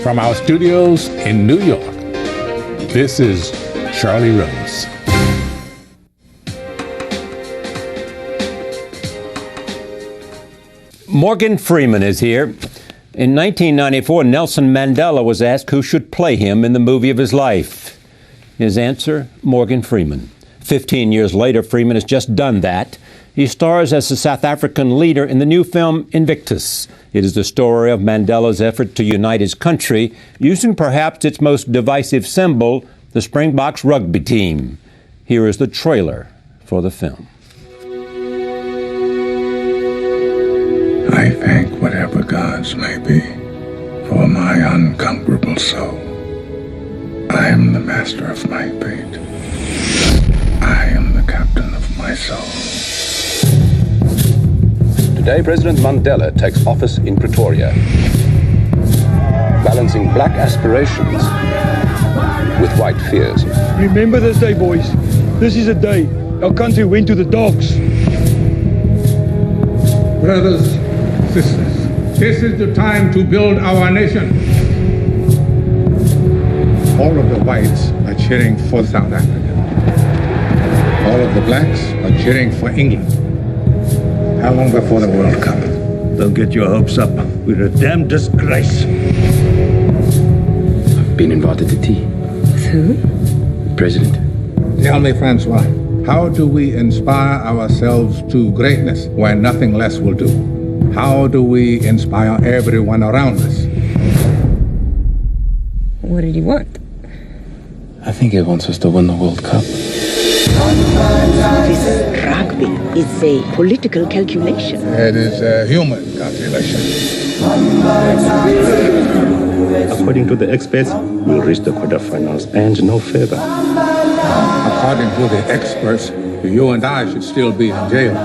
From our studios in New York, this is Charlie Rose. Morgan Freeman is here. In 1994, Nelson Mandela was asked who should play him in the movie of his life. His answer, Morgan Freeman. 15 years later, Freeman has just done that. He stars as the South African leader in the new film Invictus. It is the story of Mandela's effort to unite his country, using perhaps its most divisive symbol, the Springboks rugby team. Here is the trailer for the film. I thank whatever gods may be for my unconquerable soul. I am the master of my fate. I am the captain of my soul. Today, President Mandela takes office in Pretoria, balancing black aspirations with white fears. Remember this day, boys. This is a day our country went to the dogs. Brothers, sisters, this is the time to build our nation. All of the whites are cheering for South Africa. All of the blacks are cheering for England. How long before the World Cup? Don't get your hopes up. We're a damn disgrace. I've been invited to tea. Who? The President. Tell me, Francois, how do we inspire ourselves to greatness when nothing less will do? How do we inspire everyone around us? What did he want? I think he wants us to win the World Cup. This rugby is a political calculation. It is a human calculation. According to the experts, we'll reach the quarterfinals and no further. According to the experts, you and I should still be in jail.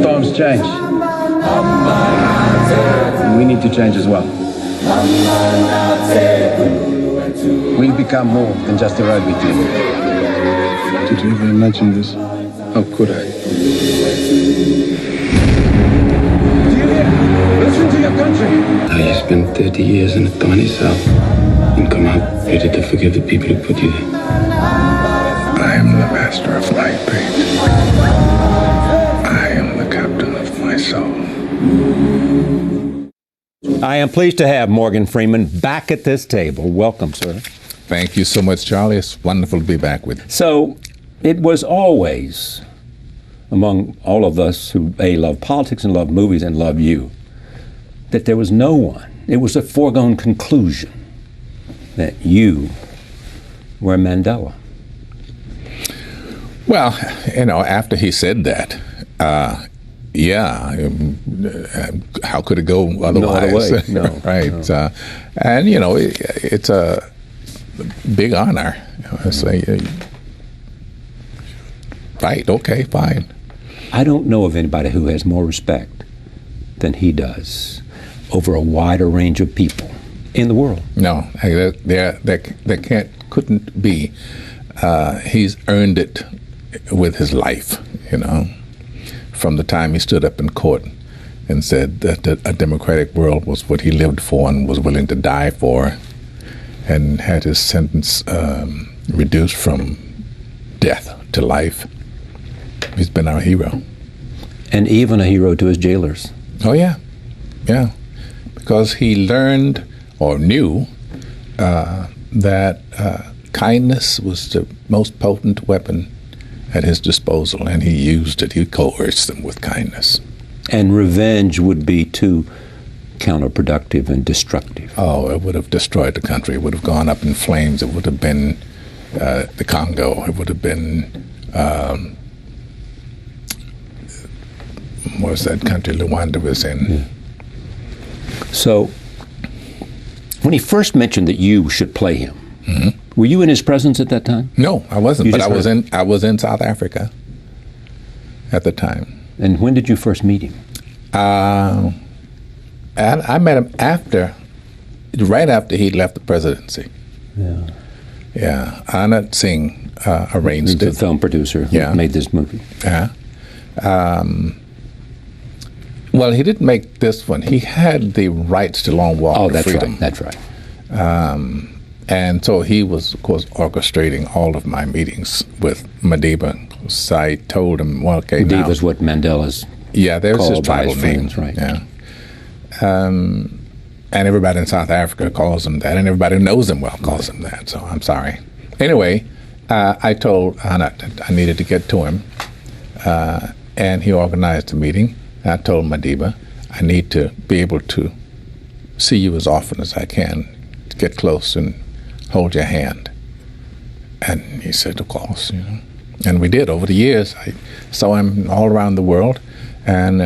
Times change. We need to change as well. We'll become more than just a rugby team. Did you ever imagine this? How could I? Listen to your country. Now you spent 30 years in a tiny cell and come out ready to forgive the people who put you there. I am the master of my fate. I am the captain of my soul. I am pleased to have Morgan Freeman back at this table. Welcome, sir. Thank you so much, Charlie. It's wonderful to be back with you. So, it was always, among all of us who love politics and love movies and love you, that there was no one, it was a foregone conclusion that you were Mandela. Well, after he said that, how could it go otherwise? No other way. No. Right. No. And, it's a big honor. I say, right, okay, fine. I don't know of anybody who has more respect than he does over a wider range of people in the world. No, there couldn't be. He's earned it with his life, from the time he stood up in court and said that a democratic world was what he lived for and was willing to die for, and had his sentence reduced from death to life. He's been our hero. And even a hero to his jailers. Oh, yeah. Yeah. Because he learned or knew that kindness was the most potent weapon at his disposal, and he used it. He coerced them with kindness. And revenge would be too counterproductive and destructive. Oh, it would have destroyed the country. It would have gone up in flames. It would have been the Congo. It would have been, what was that country Rwanda was in? Yeah. So, when he first mentioned that you should play him, were you in his presence at that time? No, I wasn't. But I was in South Africa at the time. And when did you first meet him? And I met him right after he left the presidency. Yeah. Yeah, Anand Singh arranged the it. film producer who made this movie. Yeah. Well, he didn't make this one. He had the rights to Long Walk Oh, to that's Freedom. right. That's right. And so he was, of course, orchestrating all of my meetings with Madiba. So I told him, well, okay, now. Madiba's what Mandela's Yeah, there's his called by tribal his name. friends, right? Yeah. And everybody in South Africa calls him that, and everybody who knows him well calls him that. So I'm sorry. Anyway, I told Anat that I needed to get to him, and he organized a meeting. And I told Madiba, I need to be able to see you as often as I can, to get close and hold your hand. And he said, of course, you know. And we did over the years. I saw him all around the world, and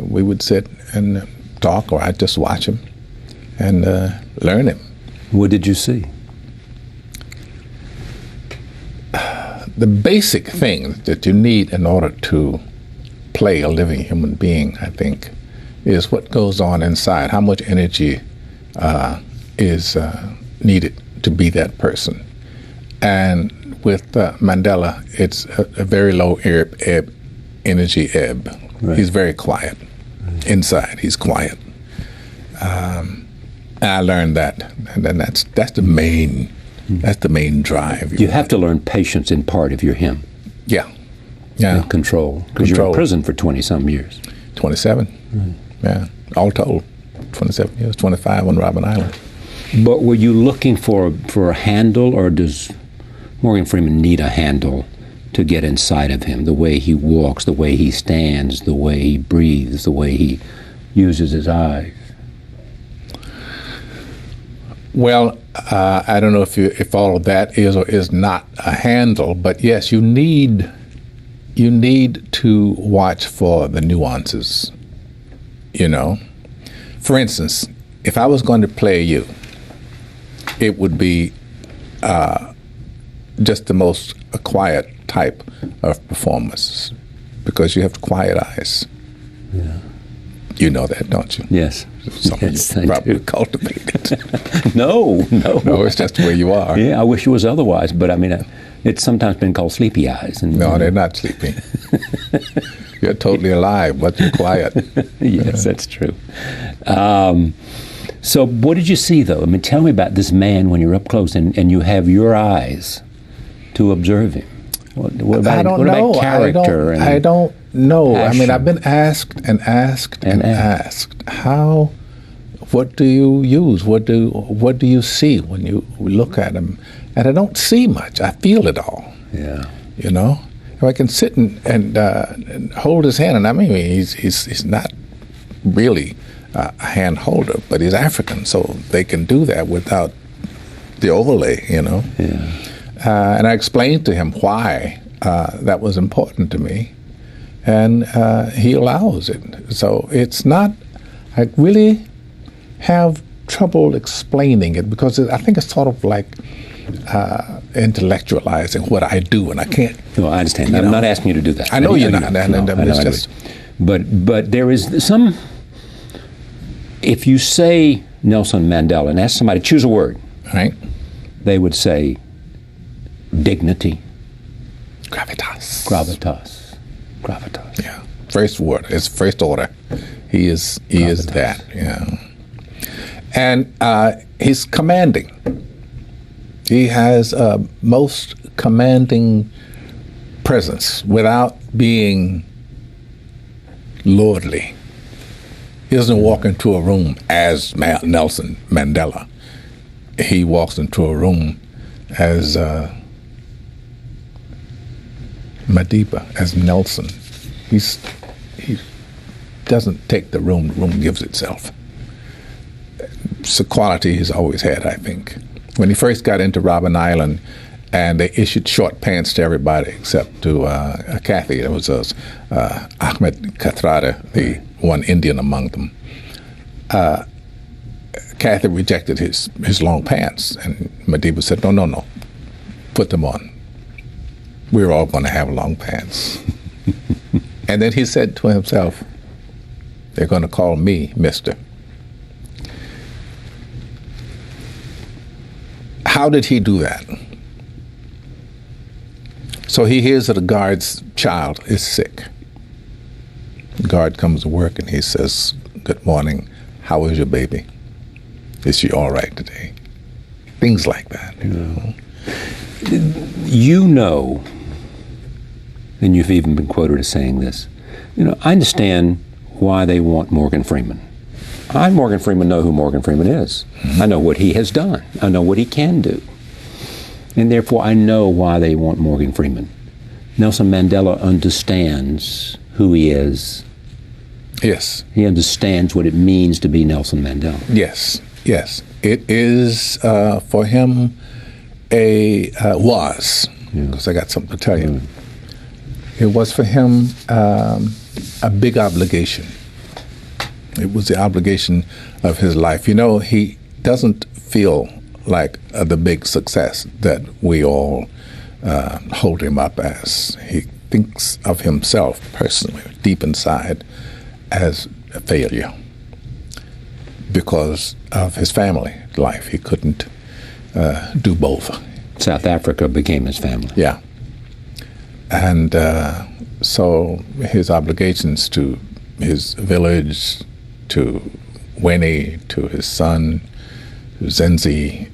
we would sit and talk, or I'd just watch him and learn him. What did you see? The basic thing that you need in order to play a living human being, I think, is what goes on inside, how much energy is needed to be that person. And with Mandela, it's a very low energy ebb. Right. He's very quiet. Inside, he's quiet. And I learned that, and then that's the main drive. You have to learn patience in part if you're him. Yeah. Yeah. And control. Because you're in prison for 20-some years. 27. Yeah. All told, 27 years, 25 on Robben Island. But were you looking for a handle, or does Morgan Freeman need a handle to get inside of him? The way he walks, the way he stands, the way he breathes, the way he uses his eyes. Well, I don't know if all of that is or is not a handle, but yes, you need to watch for the nuances. You know, for instance, if I was going to play you, it would be just the most quiet type of performance, because you have quiet eyes. Yeah. You know that, don't you? Yes. Some Yes, of you I probably do. cultivated. No. No, it's just where you are. Yeah, I wish it was otherwise, but I mean, it's sometimes been called sleepy eyes. And, No, they're not sleeping. You're totally alive, but you're quiet. Yes, that's true. So what did you see, though? I mean, tell me about this man when you're up close and you have your eyes to observe him. What about, I don't what know. about character? I don't know. I mean, passion? I've been asked and asked and asked. How? What do you use? What do you see when you look at him? And I don't see much. I feel it all. Yeah. You know, if I can sit and hold his hand, and I mean, he's not really a hand holder, but he's African, so they can do that without the overlay. You know. Yeah. And I explained to him why that was important to me, and he allows it. So it's not, I really have trouble explaining it, because I think it's sort of like intellectualizing what I do, and I can't. No, I understand. I'm not asking you to do that. I know you're not. It's just. But there is some. If you say Nelson Mandela and ask somebody to choose a word, Right. they would say dignity, Gravitas. gravitas. Yeah. First word. It's first order. He is that. Yeah. And he's commanding. He has a most commanding presence without being lordly. He doesn't walk into a room as Nelson Mandela. He walks into a room as Madiba, as Nelson. He doesn't take the room gives itself. It's a quality he's always had, I think. When he first got into Robben Island, and they issued short pants to everybody except to Kathy. There was Ahmed Kathrada, the one Indian among them. Kathy rejected his long pants, and Madiba said, no, put them on. We're all going to have long pants. And then he said to himself, they're going to call me Mister. How did he do that? So he hears that a guard's child is sick. guard comes to work and he says, "Good morning. How is your baby? Is she all right today?" Things like that. You know, and you've even been quoted as saying this, I understand why they want Morgan Freeman. Morgan Freeman, know who Morgan Freeman is. Mm-hmm. I know what he has done. I know what he can do. And therefore, I know why they want Morgan Freeman. Nelson Mandela understands who he is. Yes. He understands what it means to be Nelson Mandela. Yes, yes. It is, for him, was, because I got something to tell you. It was for him a big obligation. It was the obligation of his life. He doesn't feel like the big success that we all hold him up as. He thinks of himself personally, deep inside, as a failure because of his family life. He couldn't do both. South Africa became his family. Yeah. And so his obligations to his village, to Winnie, to his son, Zenzi,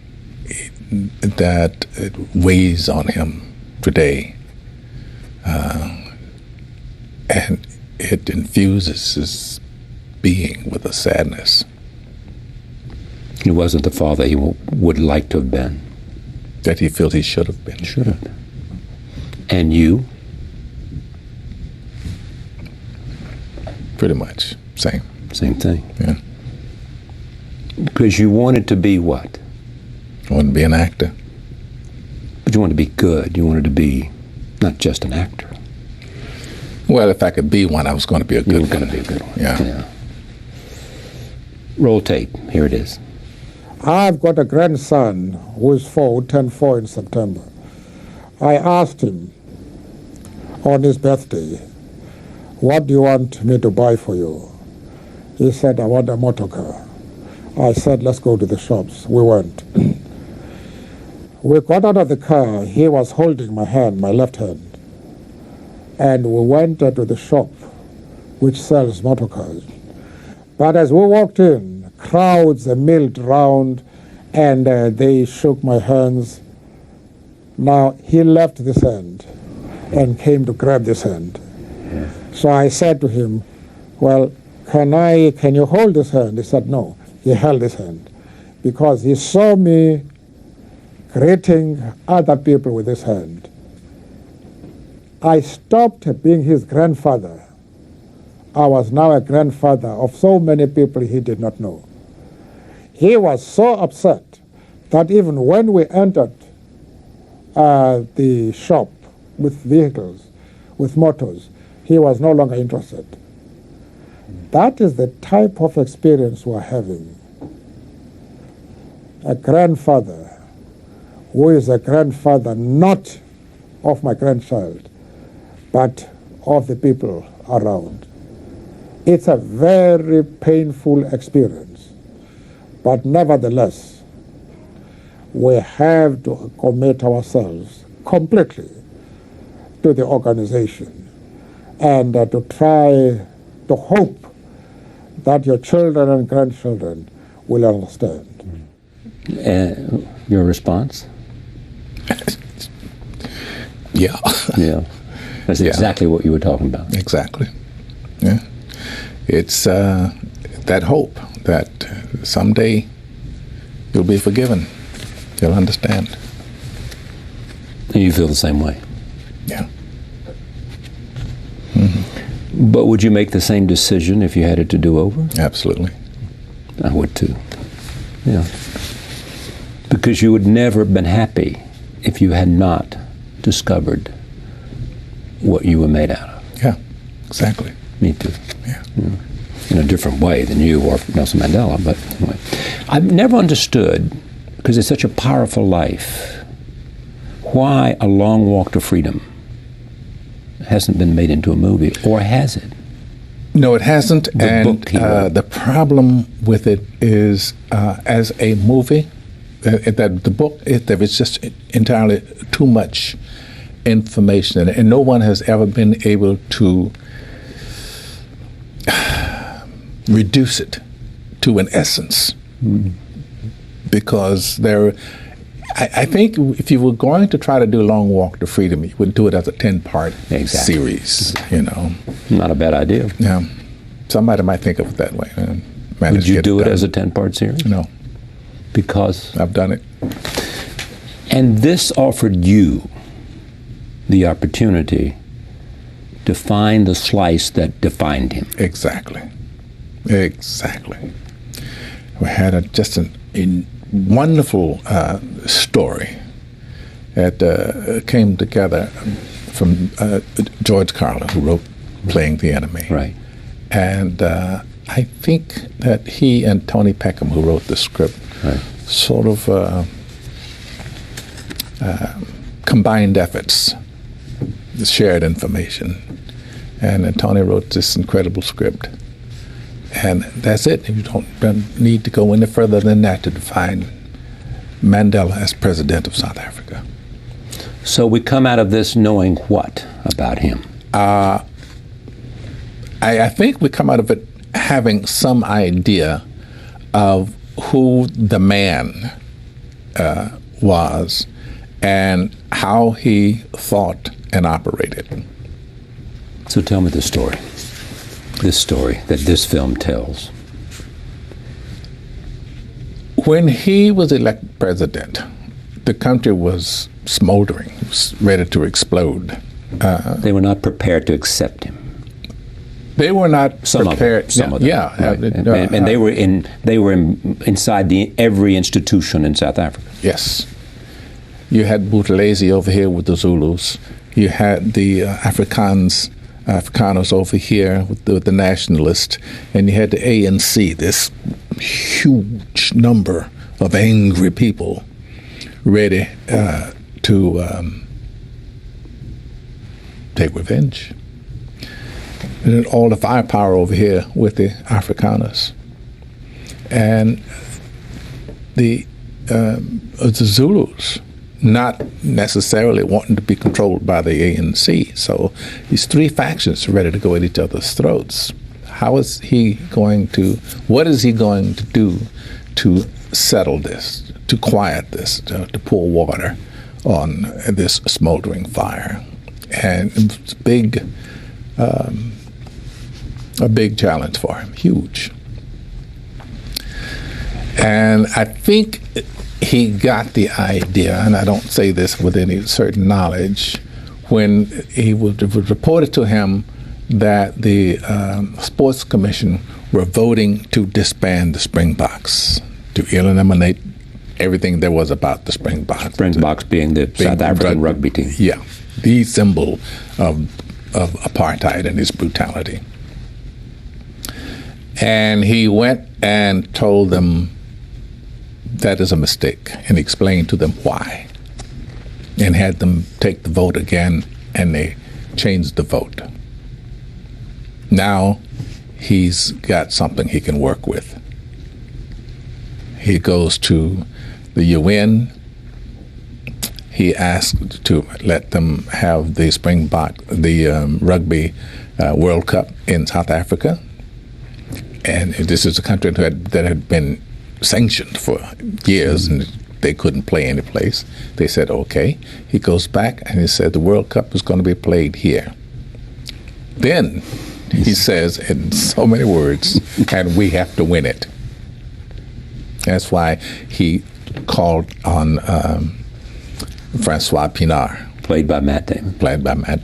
that it weighs on him today. And it infuses his being with a sadness. He wasn't the father he would like to have been. That he feels he should have been. Should have. And you? Pretty much. Same. Same thing. Yeah. Because you wanted to be what? I wanted to be an actor. But you wanted to be good. You wanted to be not just an actor. Well, if I could be one, I was going to be a good one. You were going to be a good one. Yeah. Roll tape. Here it is. I've got a grandson who is 4, who turned 4 in September. I asked him on his birthday, "What do you want me to buy for you?" He said, "I want a motor car." I said, "Let's go to the shops." We went. We got out of the car. He was holding my hand, my left hand. And we went to the shop which sells motor cars. But as we walked in, crowds milled round and they shook my hands. Now, he left this hand and came to grab this hand. Yeah. So I said to him, "Well, can you hold this hand?" He said no. He held his hand because he saw me greeting other people with his hand. I stopped being his grandfather. I was now a grandfather of so many people he did not know. He was so upset that even when we entered the shop with vehicles, with motors, he was no longer interested. That is the type of experience we're having. A grandfather who is a grandfather not of my grandchild, but of the people around. It's a very painful experience, but nevertheless, we have to commit ourselves completely to the organization and to try to hope that your children and grandchildren will understand. Your response? Yeah. Yeah. That's exactly what you were talking about. Exactly. Yeah. It's that hope that someday you'll be forgiven. You'll understand. And you feel the same way? Yeah. Mm-hmm. But would you make the same decision if you had it to do over? Absolutely. I would too. Yeah. Because you would never have been happy if you had not discovered what you were made out of. Yeah, exactly. Me too. Yeah. In a different way than you or Nelson Mandela, but anyway. I've never understood, because it's such a powerful life, why A Long Walk to Freedom hasn't been made into a movie, or has it? No, it hasn't. The problem with it is, as a movie, that the book, there is just entirely too much information in it, and no one has ever been able to reduce it to an essence. Because I think if you were going to try to do Long Walk to Freedom, you would do it as a 10-part series, you know. Not a bad idea. Yeah. Somebody might think of it that way. Would you do it as a 10-part series? No. Because? I've done it. And this offered you the opportunity to find the slice that defined him. Exactly. Exactly. We had just a wonderful story that came together from George Carlin, who wrote Playing the Enemy. Right. And I think that he and Tony Peckham, who wrote the script, sort of combined efforts, shared information. And Tony wrote this incredible script. And that's it. You don't need to go any further than that to define Mandela as president of South Africa. So we come out of this knowing what about him? I think we come out of it having some idea of who the man was and how he thought and operated. So tell me the story. This story that this film tells. When he was elected president, the country was smoldering, it was ready to explode. They were not prepared to accept him. They were not prepared. Some of them. Yeah, right. And they were inside every institution in South Africa. Yes. You had Buthelezi over here with the Zulus. You had the Afrikaners over here with the nationalists, and you had the ANC, this huge number of angry people ready to take revenge. And then all the firepower over here with the Afrikaners. And the Zulus not necessarily wanting to be controlled by the ANC. So these three factions are ready to go at each other's throats. What is he going to do to settle this, to quiet this, to pour water on this smoldering fire? And it's a big challenge for him, huge. And I think he got the idea, and I don't say this with any certain knowledge, when it was reported to him that the Sports Commission were voting to disband the Springboks, to eliminate everything there was about the Springboks. Springboks being the South African rugby team. Yeah, the symbol of apartheid and its brutality. And he went and told them that is a mistake, and explained to them why, and had them take the vote again, and they changed the vote. Now he's got something he can work with. He goes to the UN. He asked to let them have the rugby World Cup in South Africa, and this is a country that had been sanctioned for years, and they couldn't play any place. They said, okay. He goes back and he said the World Cup is going to be played here. Then he says in so many words, and we have to win it. That's why he called on Francois Pienaar. Played by Matt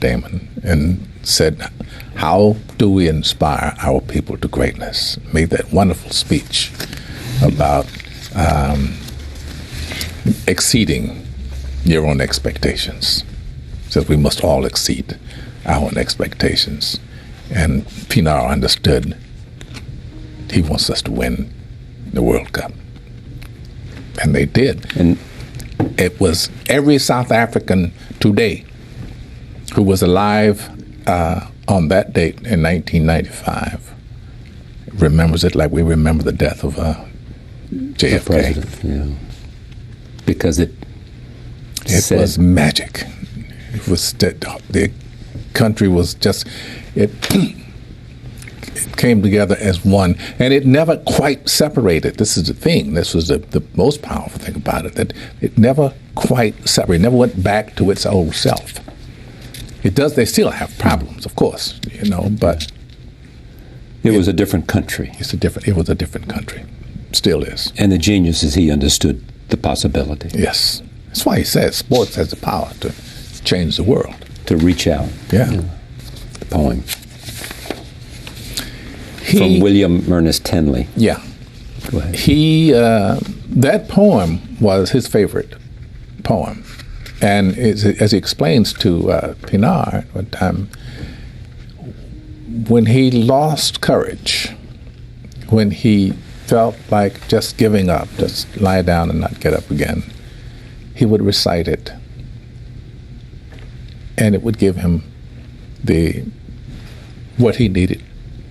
Damon, and said, how do we inspire our people to greatness? Made that wonderful speech about exceeding your own expectations. Says we must all exceed our own expectations. And Pienaar understood he wants us to win the World Cup. And they did. And it was every South African today who was alive on that date in 1995 remembers it like we remember the death of JFK. The president, yeah. Because it was magic. It was the country was just it came together as one, and it never quite separated. This is the thing. This was the most powerful thing about it, that it never quite separated, never went back to its old self. It does. They still have problems, of course, but it was a different country. It was a different country. Still is. And the genius is he understood the possibility. Yes. That's why he says sports has the power to change the world. To reach out. Yeah. The poem. From William Ernest Tenley. Yeah. Go ahead. That poem was his favorite poem. And as he explains to Pinar one time, when he lost courage, when he felt like just giving up, just lie down and not get up again, he would recite it. And it would give him what he needed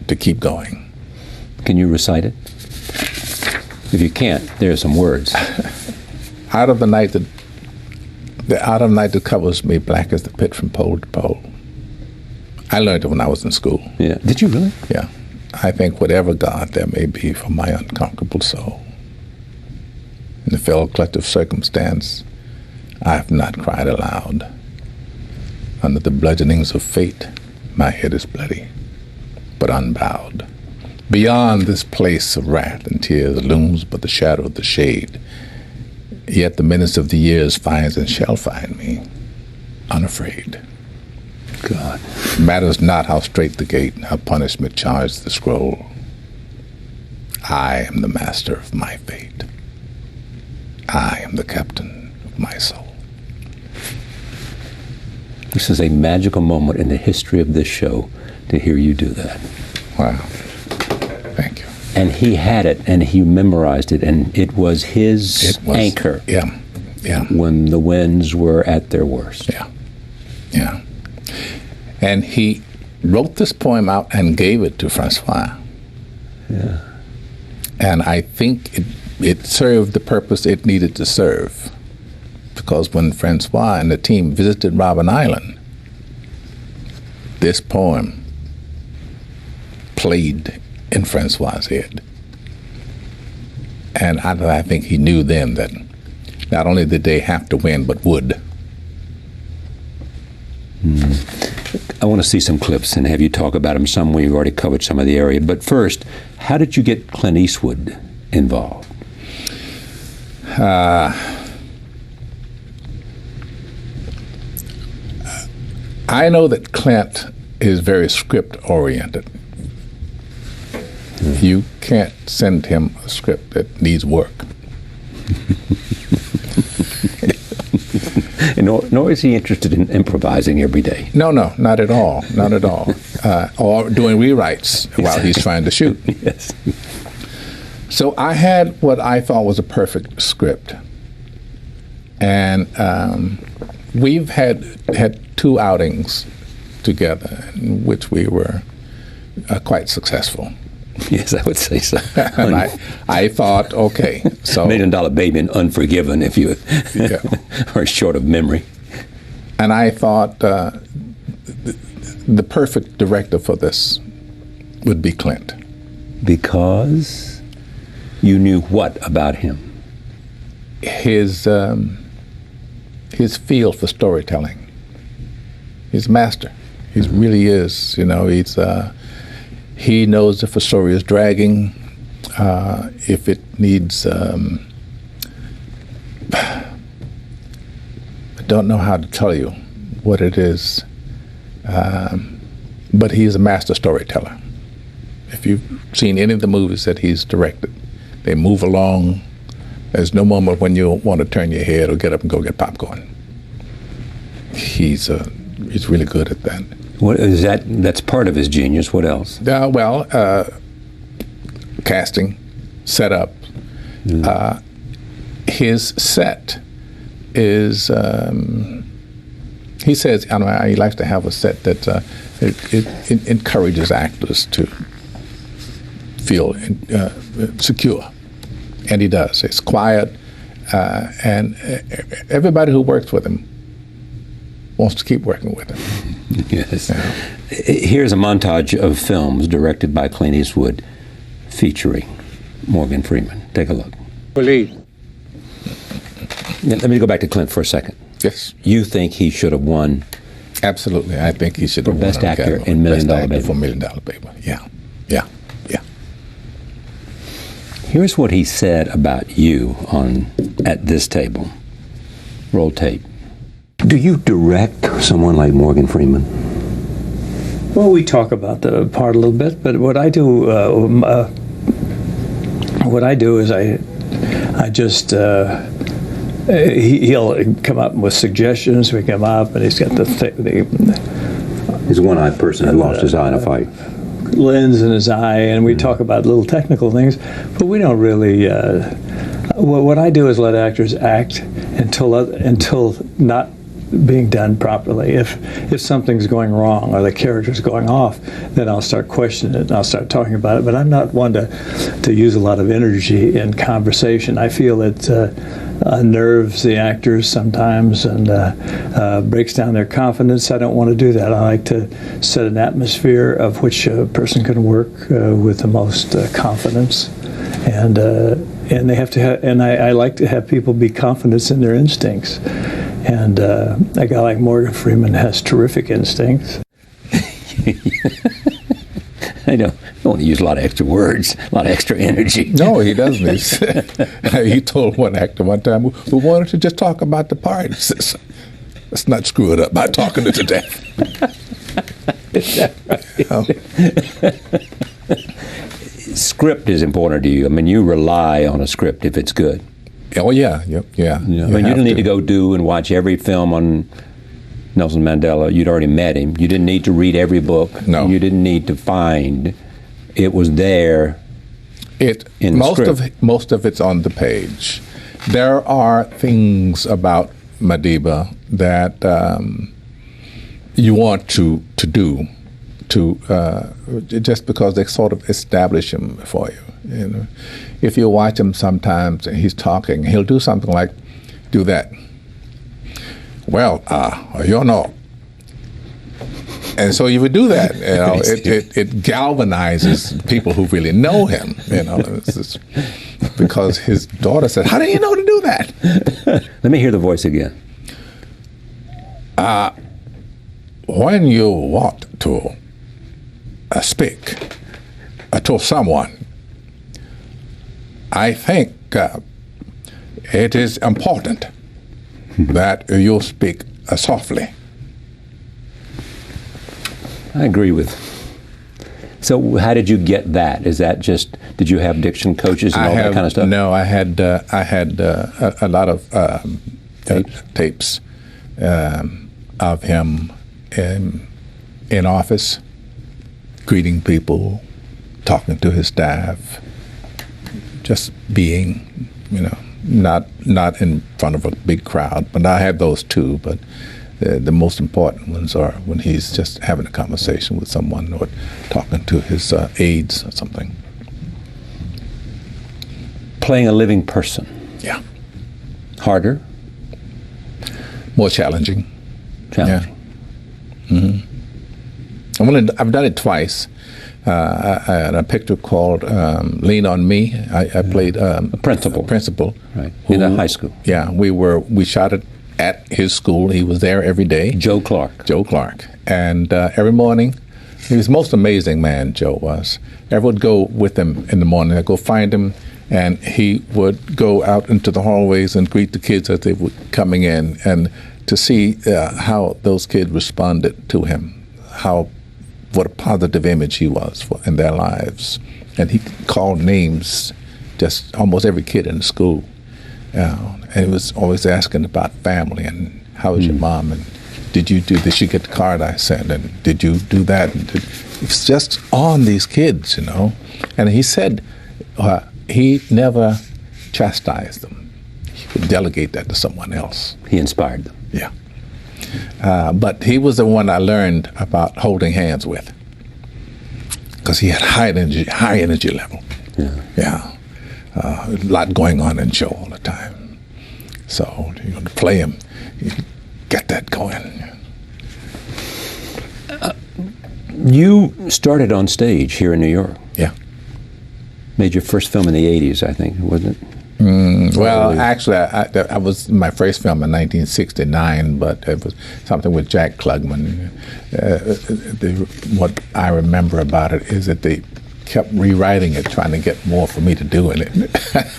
to keep going. Can you recite it? If you can't, there are some words. Out of the night that covers me, black as the pit from pole to pole. I learned it when I was in school. Yeah. Did you really? Yeah. I think whatever God there may be for my unconquerable soul, in the fell clutch of circumstance, I have not cried aloud. Under the bludgeonings of fate, my head is bloody, but unbowed. Beyond this place of wrath and tears looms but the shadow of the shade. Yet the menace of the years finds and shall find me, unafraid. God. Matters not how straight the gate, how punishment charged the scroll. I am the master of my fate. I am the captain of my soul. This is a magical moment in the history of this show to hear you do that. Wow. Thank you. And he had it, and he memorized it, and it was his anchor. Yeah. When the winds were at their worst. Yeah. And he wrote this poem out and gave it to Francois. Yeah. And I think it served the purpose it needed to serve. Because when Francois and the team visited Robben Island, this poem played in Francois's head. And I think he knew then that not only did they have to win, but would. I want to see some clips and have you talk about them some. We've already covered some of the area. But first, how did you get Clint Eastwood involved? I know that Clint is very script-oriented. You can't send him a script that needs work. Nor is he interested in improvising every day. No, not at all. Not at all. Or doing rewrites while he's trying to shoot. Yes. So I had what I thought was a perfect script. And we've had 2 outings together in which we were quite successful. Yes, I would say so. And I thought, okay, so $1 Million Baby and Unforgiven, if you are short of memory. And I thought the perfect director for this would be Clint. Because you knew what about him? His feel for storytelling. He's a master. He really is. He knows if a story is dragging, if it needs. I don't know how to tell you what it is, but he's a master storyteller. If you've seen any of the movies that he's directed, they move along. There's no moment when you want to turn your head or get up and go get popcorn. He's really good at that. What is that? That's part of his genius. What else? Casting, setup. His set is. He says, he likes to have a set that it encourages actors to feel secure, and he does. It's quiet, and everybody who works with him wants to keep working with him. Yes. Here's a montage of films directed by Clint Eastwood featuring Morgan Freeman. Take a look. Believe. Let me go back to Clint for a second. Yes. You think he should have won? Absolutely. I think he should have For won Best Actor in Million Dollar Baby. For Million Dollar Baby. Yeah. Yeah. Yeah. Here's what he said about you at this table. Roll tape. Do you direct someone like Morgan Freeman? Well, we talk about the part a little bit, but what I do is I just he'll come up with suggestions. We come up, and he's got He's a one-eyed person that lost his eye in a fight. Lens in his eye, and we talk about little technical things, but we don't really. What I do is let actors act until not being done properly. If something's going wrong or the character's going off, then I'll start questioning it and I'll start talking about it. But I'm not one to use a lot of energy in conversation. I feel it unnerves the actors sometimes and breaks down their confidence. I don't want to do that. I like to set an atmosphere of which a person can work with the most confidence. And they have to have, and I like to have people be confident in their instincts. And a guy like Morgan Freeman has terrific instincts. I don't want to use a lot of extra words, a lot of extra energy. No, he doesn't. He told one actor one time who wanted to just talk about the parts. Let's not screw it up by talking it to death. Is that right? Script is important to you. I mean, you rely on a script if it's good. Oh, yeah. Yeah. I mean, you don't need to go do and watch every film on Nelson Mandela. You'd already met him. You didn't need to read every book. No. You didn't need to find. It was there in the script. Most of it's on the page. There are things about Madiba that you want to do, just because they sort of establish him for you. You know, if you watch him sometimes and he's talking, he'll do something like, do that. Well, you know. And so you would do that. You know, it galvanizes people who really know him. You know, because his daughter said, "How do you know to do that?" Let me hear the voice again. When you want to speak to someone, I think it is important that you speak softly. I agree with. So how did you get that? Is that just, did you have diction coaches and that kind of stuff? No, I had a lot of tapes of him in office, greeting people, talking to his staff, just being, you know, not in front of a big crowd. But I had those too. But the most important ones are when he's just having a conversation with someone or talking to his aides or something. Playing a living person. Yeah. Harder? More challenging. Challenging. Yeah. Mm-hmm. I've done it twice. A picture called "Lean on Me." I played a principal, right, in a high school. Yeah, we shot it at his school. He was there every day. Joe Clark, and every morning, he was the most amazing man. Joe was. I would go with him in the morning. I'd go find him, and he would go out into the hallways and greet the kids as they were coming in, and to see how those kids responded to him, what a positive image he was in their lives. And he called names, just almost every kid in the school. And he was always asking about family and how was your mom, and did you get the card I sent, and did you do that? And it's just on these kids, you know. And he said he never chastised them. He would delegate that to someone else. He inspired them. Yeah. But he was the one I learned about holding hands with, because he had high energy level. Yeah. A lot going on in Joe all the time. So to play him, you get that going. You started on stage here in New York. Yeah. Made your first film in the 80s, I think, wasn't it? Well, actually, I was my first film in 1969, but it was something with Jack Klugman. What I remember about it is that they kept rewriting it, trying to get more for me to do in it.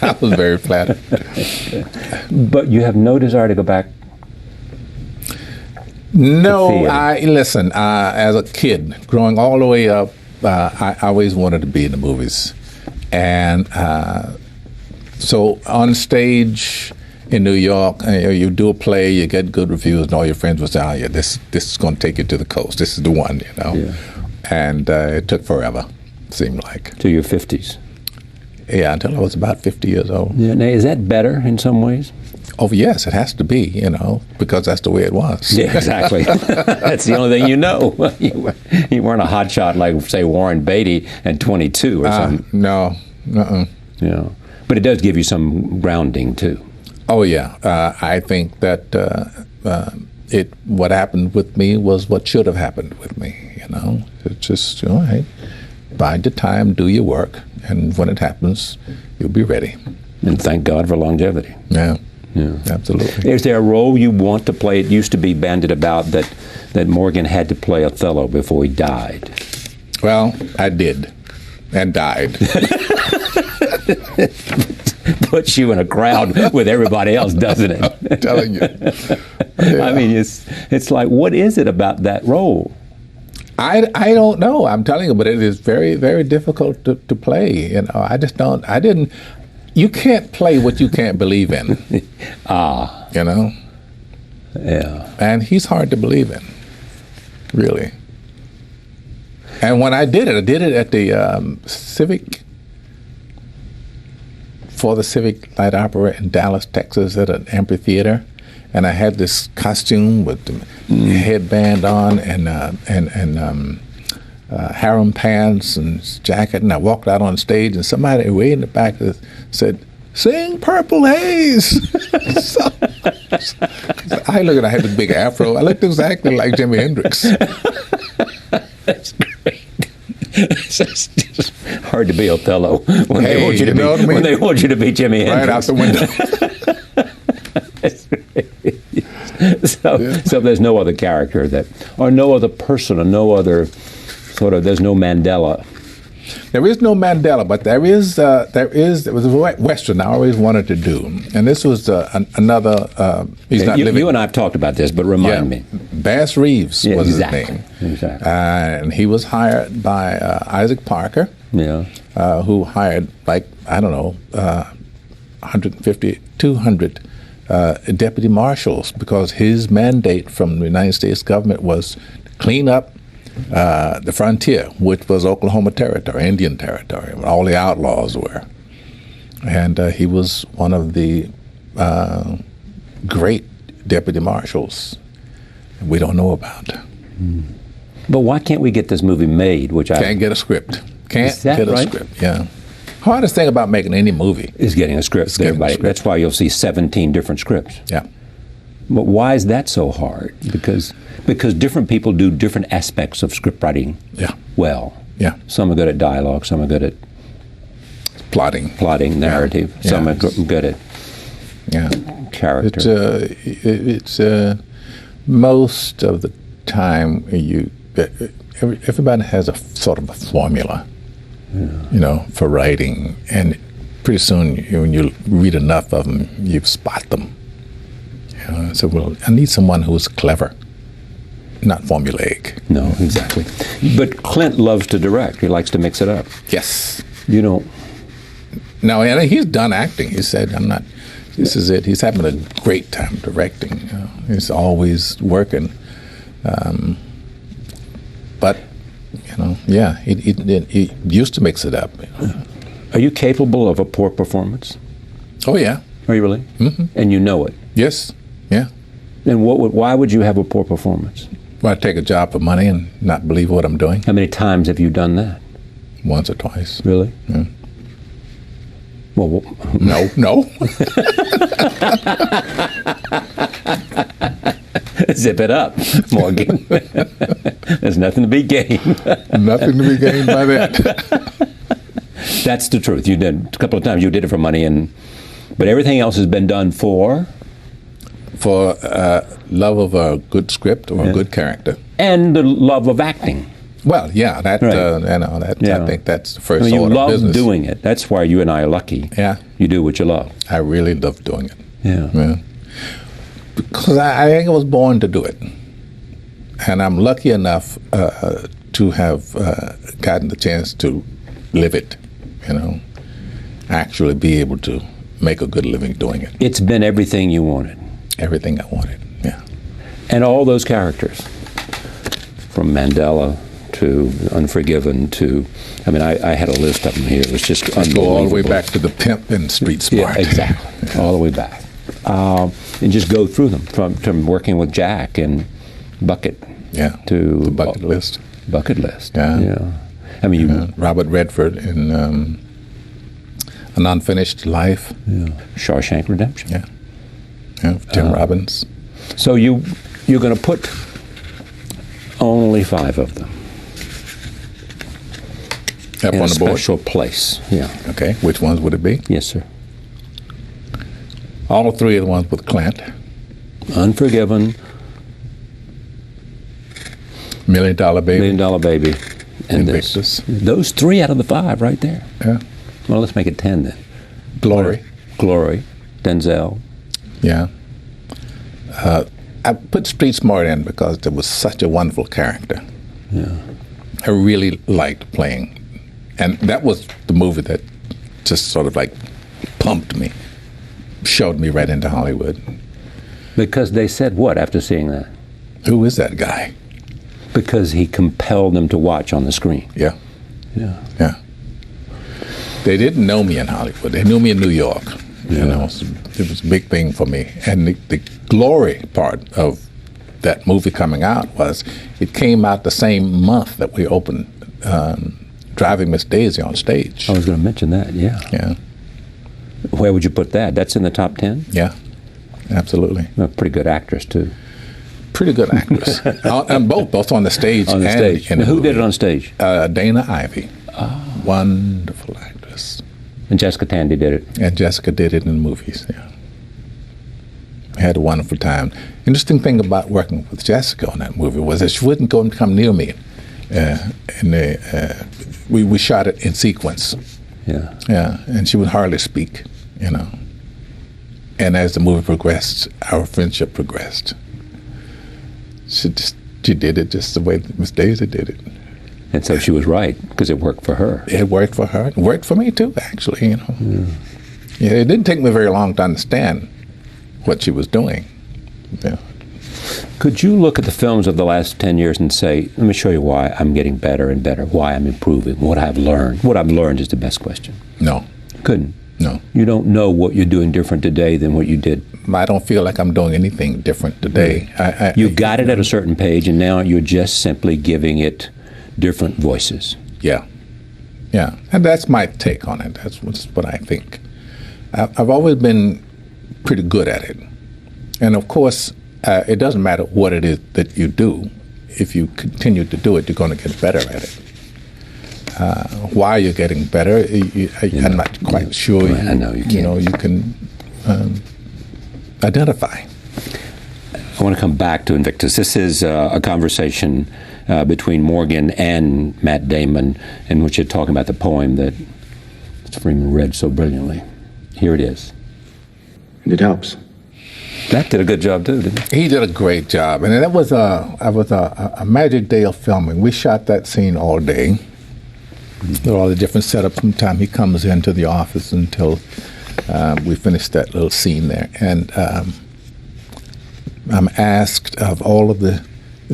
I was very flattered. But you have no desire to go back? No, listen, as a kid, growing all the way up, I always wanted to be in the movies. And so on stage in New York, you do a play, you get good reviews, and all your friends will say, oh, yeah, this is going to take you to the coast. This is the one, you know. Yeah. And it took forever, seemed like. To your 50s? Yeah, until I was about 50 years old. Yeah. Now, is that better in some ways? Oh, yes, it has to be, you know, because that's the way it was. Yeah, exactly. That's the only thing you know. You weren't a hotshot like, say, Warren Beatty at 22 or something. No. Yeah. But it does give you some grounding, too. Oh, yeah. I think that what happened with me was what should have happened with me, you know. It's just, all right, bide your time, do your work, and when it happens, you'll be ready. And thank God for longevity. Yeah. Yeah, absolutely. Is there a role you want to play? It used to be bandied about that Morgan had to play Othello before he died. Well, I did, and died. Puts you in a crowd with everybody else, doesn't it? I'm telling you. Yeah. I mean, it's like, what is it about that role? I don't know. I'm telling you, but it is very, very difficult to play. You know, I just don't. I didn't. You can't play what you can't believe in. You know? Yeah. And he's hard to believe in, really. And when I did it at the Civic Light Opera in Dallas, Texas, at an amphitheater. And I had this costume with the headband on and harem pants and jacket, and I walked out on stage, and somebody way in the back said, "Sing Purple Haze." So I looked, I had this big afro. I looked exactly like Jimi Hendrix. That's great. It's just hard to be Othello when they want you to be. What I mean? When they want you to be Jimi Hendrix. Right out the window. That's great. So there's no other character or no other person, or no other sort of. There's no Mandela. There is no Mandela, but there was a Western I always wanted to do, and this was another. He's not living. You and I have talked about this, but remind me. Bass Reeves was his name. Exactly. And he was hired by Isaac Parker. Yeah. Who hired 150, 200 deputy marshals, because his mandate from the United States government was to clean up the frontier, which was Oklahoma Territory, Indian Territory, where all the outlaws were. And he was one of the great deputy marshals we don't know about. But why can't we get this movie made? Can't get a script. Can't get a right? script, yeah. Hardest thing about making any movie is getting a script. That's why you'll see 17 different scripts. Yeah. But why is that so hard? Because different people do different aspects of script writing. Yeah. Well. Yeah. Some are good at dialogue. Some are good at plotting, narrative. Yeah. Some are good at character. It's most of the time everybody has a sort of a formula. You know, for writing, and pretty soon when you read enough of them, you spot them. You know, so well, I need someone who's clever, not formulaic. No, exactly. But Clint loves to direct. He likes to mix it up. Yes. You don't. No, and he's done acting. He said, "I'm not. This is it." He's having a great time directing. You know, he's always working, but. You know, yeah, he used to mix it up. You know. Are you capable of a poor performance? Oh, yeah. Are you really? Mm-hmm. And you know it? Yes, yeah. Then why would you have a poor performance? Well, I take a job for money and not believe what I'm doing. How many times have you done that? Once or twice. Really? Yeah. Well, no. Zip it up, Morgan. There's nothing to be gained. Nothing to be gained by that. That's the truth. You did a couple of times. You did it for money, but everything else has been done for love of a good script or a good character, and the love of acting. Well, yeah, that Right. I think that's the first You order of love business. doing it. That's why you and I are lucky. Yeah, You do what you love. I really love doing it. Yeah. Because I think I was born to do it, and I'm lucky enough to have gotten the chance to live it. Actually be able to make a good living doing it. It's been everything you wanted. Everything I wanted. Yeah. And all those characters, from Mandela to Unforgiven to, I had a list of them here. It was just unbelievable. Go all the way back to the pimp and Street Smart. Yeah, exactly. All the way back. And just go through them from working with Jack and Bucket. Yeah. To the Bucket List. Bucket List. Yeah. Robert Redford in An Unfinished Life. Yeah. Shawshank Redemption. Yeah. Tim Robbins. So you're going to put only 5 of them up in on a the board. special place. Yeah. Okay. Which ones would it be? Yes, sir. All 3 of the ones with Clint. Unforgiven. $1 Million Baby. $1 Million Baby. And Invictus. Those 3 out of the 5 right there. Yeah. Well, let's make it 10 then. Glory. Denzel. Yeah. I put Street Smart in because it was such a wonderful character. Yeah. I really liked playing. And that was the movie that just sort of like pumped me, showed me right into Hollywood. Because they said what after seeing that? Who is that guy? Because he compelled them to watch on the screen. Yeah. Yeah. Yeah. They didn't know me in Hollywood. They knew me in New York. Yeah. It was a big thing for me. And the glory part of that movie coming out was it came out the same month that we opened Driving Miss Daisy on stage. I was going to mention that, yeah. Yeah. Where would you put that? That's in the top 10? Yeah, absolutely. A pretty good actress, too. Pretty good actress. And both on the stage. On the stage. And who did it on stage? Dana Ivey. Oh. Wonderful actress. And Jessica Tandy did it. And Jessica did it in the movies, yeah. I had a wonderful time. Interesting thing about working with Jessica on that movie was that she wouldn't go and come near me. We shot it in sequence. Yeah. Yeah, and she would hardly speak, And as the movie progressed, our friendship progressed. She did it just the way Miss Daisy did it. And so she was right, because it worked for her. It worked for her. It worked for me, too, actually, Yeah, it didn't take me very long to understand what she was doing. Yeah. Could you look at the films of the last 10 years and say, let me show you why I'm getting better and better, why I'm improving, what I've learned? What I've learned is the best question. No. Couldn't? No. You don't know what you're doing different today than what you did. I don't feel like I'm doing anything different today. You got it at a certain page, and now you're just simply giving it different voices. Yeah. Yeah. And that's my take on it. That's what I think. I've always been pretty good at it. And of course, it doesn't matter what it is that you do. If you continue to do it, you're going to get better at it. Why you're getting better, I'm not quite sure. Right, I know you can't. You can identify. I want to come back to Invictus. This is a conversation between Morgan and Matt Damon, in which you're talking about the poem that Freeman read so brilliantly. Here it is. And it helps. Matt did a good job too, didn't he? He did a great job, and that was a magic day of filming. We shot that scene all day. With all the different setups from the time he comes into the office until we finish that little scene there. And I'm asked of all of the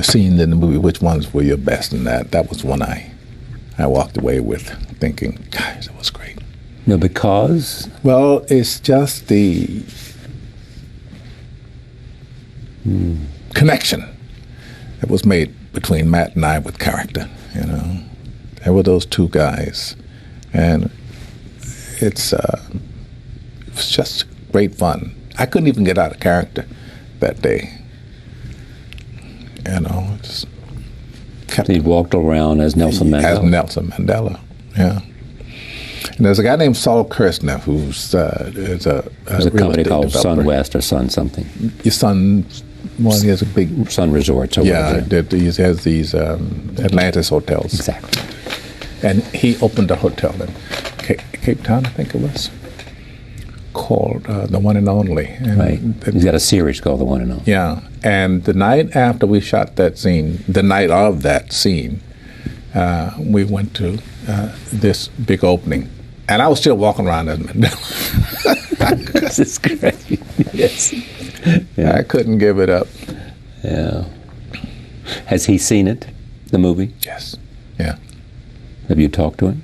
scenes in the movie, which ones were your best, and that was one I walked away with thinking, gosh, that was great. No, because? Well, it's just the connection that was made between Matt and I with character, There were those two guys, and it was just great fun. I couldn't even get out of character that day. You know, just kept. He walked around as Nelson Mandela. As Nelson Mandela, yeah. And there's a guy named Saul Kirshner who's is a There's a real company estate called developer. Sun West or Sun something. Your son, well, he has a big. Sun Resorts or Yeah, whatever. he has these Atlantis hotels. Exactly. And he opened a hotel in Cape Town, I think it was, called The One and Only. And Right. He's got a series called The One and Only. Yeah, and the night after we shot that scene, the night of that scene, we went to this big opening. And I was still walking around as Mandela. This is great. Yes. I couldn't give it up. Yeah. Has he seen it, the movie? Yes. Yeah. Have you talked to him?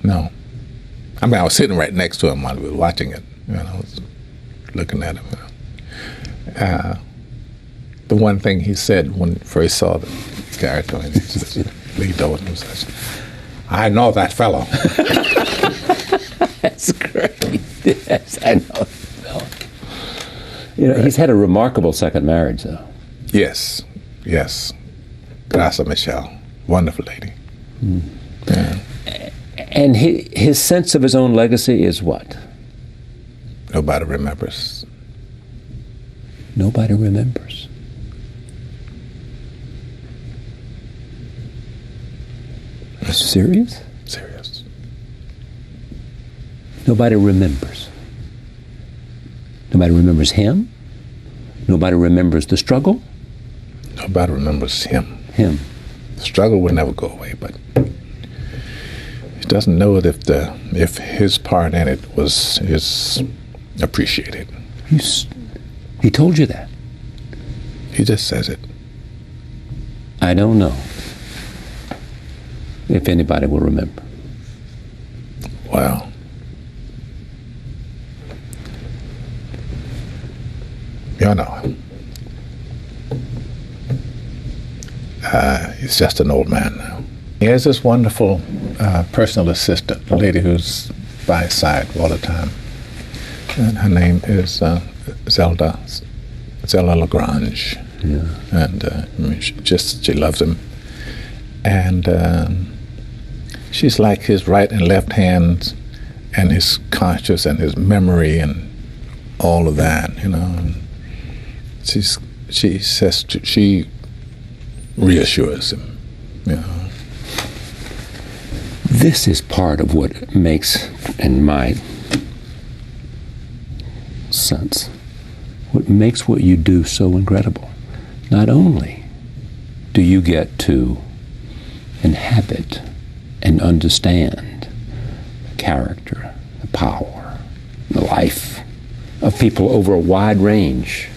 No. I mean, I was sitting right next to him while we were watching it. You know, I was looking at him. The one thing he said when first saw the character, and he says, Lee Dolan says, "I know that fellow." That's great. Yes, I know. You know, he's had a remarkable second marriage, though. Yes, yes. Graça Michelle, wonderful lady. Yeah. And his sense of his own legacy is what? Nobody remembers. Nobody remembers. Serious? Serious. Nobody remembers. Nobody remembers him. Nobody remembers the struggle. Nobody remembers him. Him. The struggle will never go away, but he doesn't know if his part in it is appreciated. He told you that. He just says it. I don't know if anybody will remember. Well, you know, he's just an old man now. He has this wonderful personal assistant, a lady who's by his side all the time. And her name is Zelda Lagrange. Yeah. And I mean, she loves him. And she's like his right and left hands and his conscience and his memory and all of that, you know. And she reassures him, you know. This is part of what makes, in my sense, what makes what you do so incredible. Not only do you get to inhabit and understand the character, the power, the life of people over a wide range,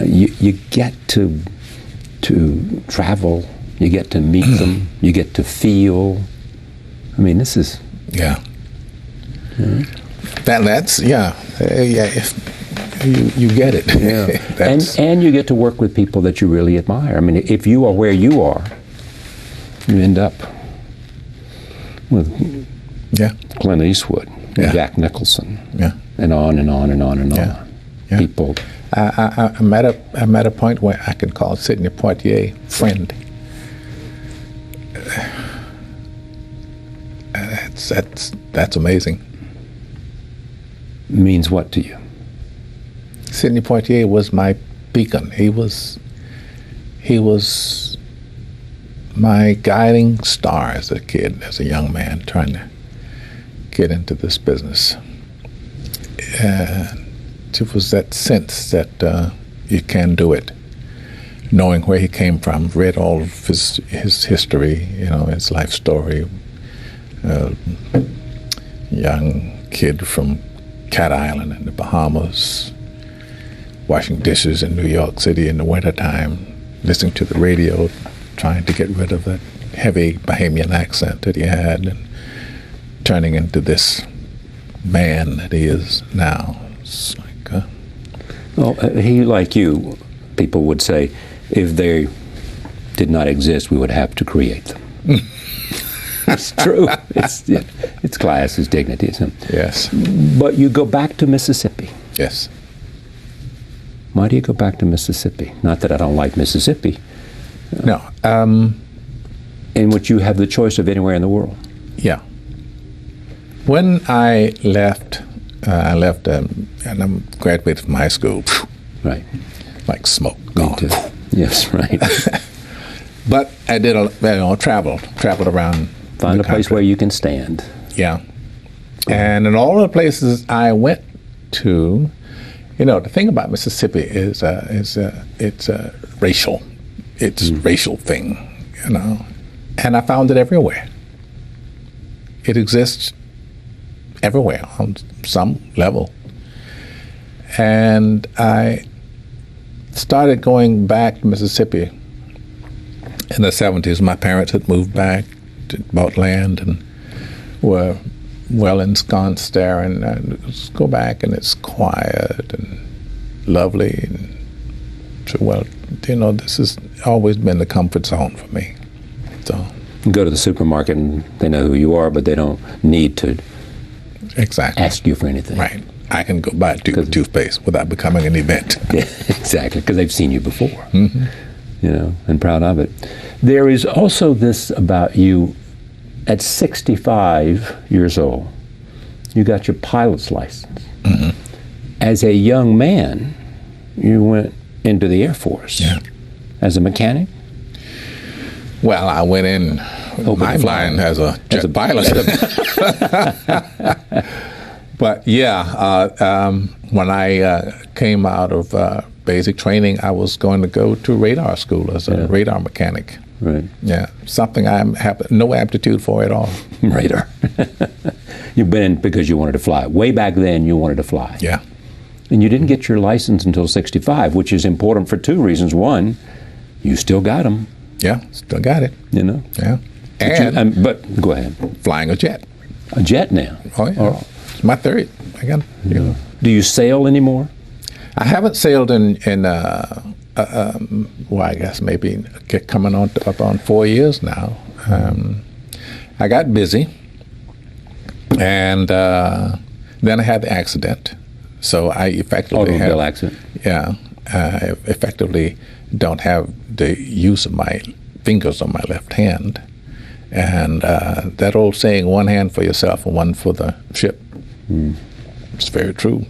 you get to travel, you get to meet them, you get to feel. I mean, this is... Yeah. That's yeah. You get it. Yeah. and you get to work with people that you really admire. I mean, if you are where you are, you end up with Clint Eastwood, and Jack Nicholson, and on and on and on and on. Yeah. People. I'm at a point where I can call Sidney Poitier friend. That's amazing. Means what to you? Sidney Poitier was my beacon. He was my guiding star as a kid, as a young man trying to get into this business. It was that sense that you can do it. Knowing where he came from, read all of his history, you know, his life story. Young kid from Cat Island in the Bahamas, washing dishes in New York City in the wintertime, listening to the radio, trying to get rid of that heavy Bahamian accent that he had, and turning into this man that he is now. It's like, well, he, like you, people would say, if they did not exist, we would have to create them. It's true. It's class, it's dignity, it's him. Yes. But you go back to Mississippi. Yes. Why do you go back to Mississippi? Not that I don't like Mississippi. No. In which you have the choice of anywhere in the world. Yeah. When I left, and I graduated from high school. Right. Like smoke, gone. Me too. Yes, right. But I did traveled around. Find a place where you can stand. Yeah. And in all the places I went to, the thing about Mississippi is it's a racial. It's a racial thing, And I found it everywhere. It exists everywhere on some level. And I started going back to Mississippi in the 70s. My parents had moved back, bought land, and were well ensconced there. And I just go back, and it's quiet and lovely. And so, this has always been the comfort zone for me. So you go to the supermarket, and they know who you are, but they don't need to ask you for anything. Right. I can go buy a tube of toothpaste without becoming an event. Yeah, exactly, because they've seen you before, mm-hmm. And proud of it. There is also this about you. At 65 years old, you got your pilot's license. Mm-hmm. As a young man, you went into the Air Force. Yeah. As a mechanic? Well, I went in my flying as a jet pilot. But when I came out of basic training, I was going to go to radar school as a radar mechanic. Right. Yeah, something I have no aptitude for at all. Radar. You've been in because you wanted to fly. Way back then, you wanted to fly. Yeah. And you didn't get your license until 65, which is important for two reasons. One, you still got them. Yeah, still got it. Yeah. But go ahead. Flying a jet. A jet now? Oh, yeah. It's my third. I got it. Do you sail anymore? I haven't sailed in I guess maybe coming up on 4 years now. I got busy, and then I had the accident. So I effectively automobile accident. Yeah, I effectively don't have the use of my fingers on my left hand, and that old saying, "One hand for yourself and one for the ship," it's very true.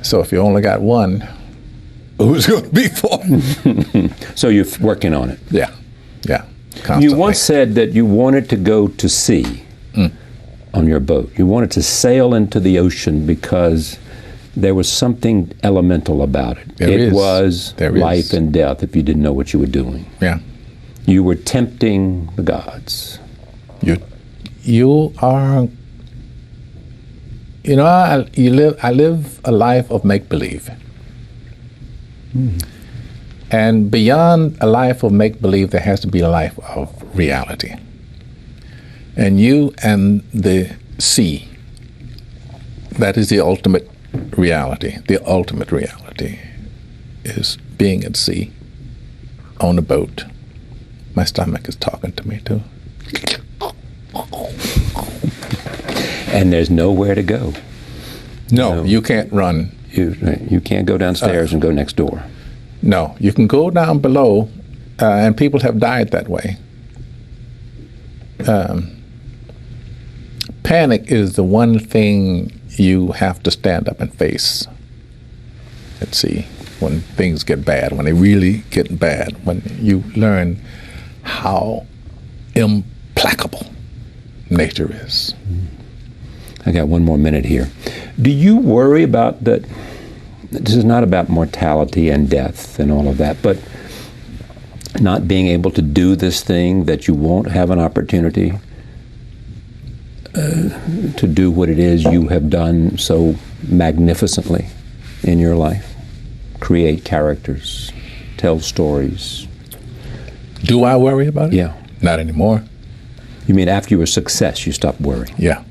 So if you only got one, who's going to be for? So you're working on it. Yeah. Constantly. You once said that you wanted to go to sea on your boat. You wanted to sail into the ocean because there was something elemental about it. It was life and death if you didn't know what you were doing. Yeah. You were tempting the gods. You are. I live a life of make-believe. And beyond a life of make-believe, there has to be a life of reality. And you and the sea, that is the ultimate reality. The ultimate reality is being at sea, on a boat. My stomach is talking to me, too. And there's nowhere to go. No, you can't run. You can't go downstairs and go next door. No, you can go down below, and people have died that way. Panic is the one thing you have to stand up and face at sea when things get bad, when they really get bad, when you learn how implacable nature is. I got one more minute here. Do you worry about that? This is not about mortality and death and all of that, but not being able to do this thing, that you won't have an opportunity to do what it is you have done so magnificently in your life? Create characters, tell stories. Do I worry about it? Yeah. Not anymore. You mean after you were a success, you stopped worrying? Yeah.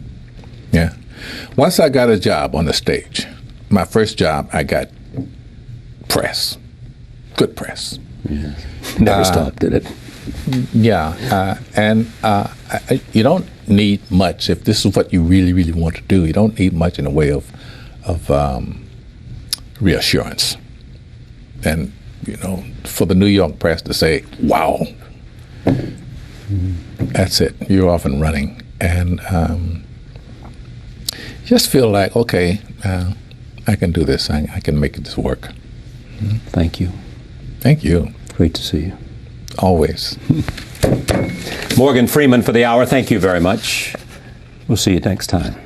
Once I got a job on the stage, my first job, I got press, good press. Yeah. Never stopped, did it? Yeah, and you don't need much if this is what you really, really want to do. You don't need much in the way of reassurance. And, you know, for the New York press to say, wow, that's it, you're off and running. And just feel like, okay, I can do this, I can make this work. Thank you. Thank you. Great to see you. Always. Morgan Freeman for the hour. Thank you very much. We'll see you next time.